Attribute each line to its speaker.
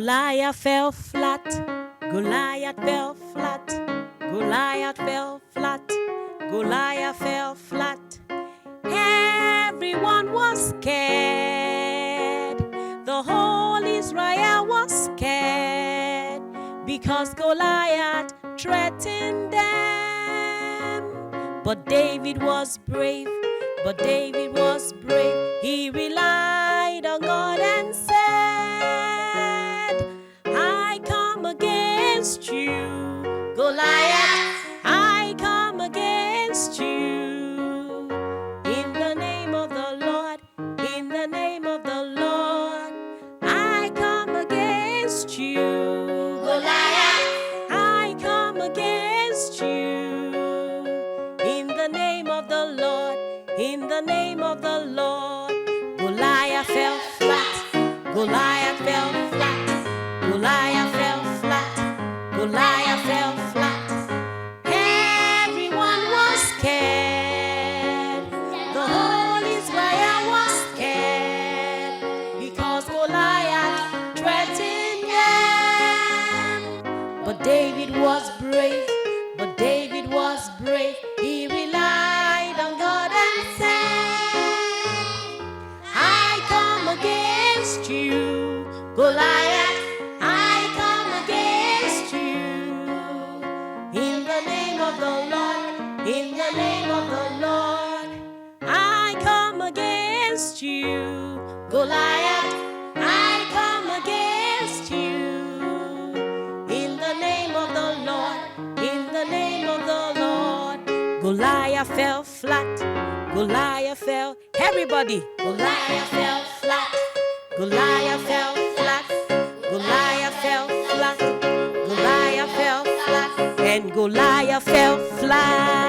Speaker 1: Goliath fell flat. Goliath fell flat. Goliath fell flat. Goliath fell flat. Everyone was scared. The whole Israel was scared because Goliath threatened them. But David was brave. But David was brave. He relied on God and said, I come against you, Goliath. I come against you. In the name of the Lord, in the name of the Lord, I come against you, Goliath. I come against you. In the name of the Lord, in the name of the Lord. Goliath fell flat. Goliath fell flat. Goliath fell flat. Goliath fell flat. Everyone was scared. The whole Israel was scared because Goliath threatened them. But David was brave. But David was brave. He relied on God and said, I come against you, Goliath. I come against you. In the name of the Lord, in the name of the Lord, I come against you, Goliath. I come against you. In the name of the Lord, in the name of the Lord. Goliath fell flat. Goliath fell. Everybody. Goliath fell flat. Goliath fell flat. Goliath fell flat. Goliath fell flat. And Goliath fell flat.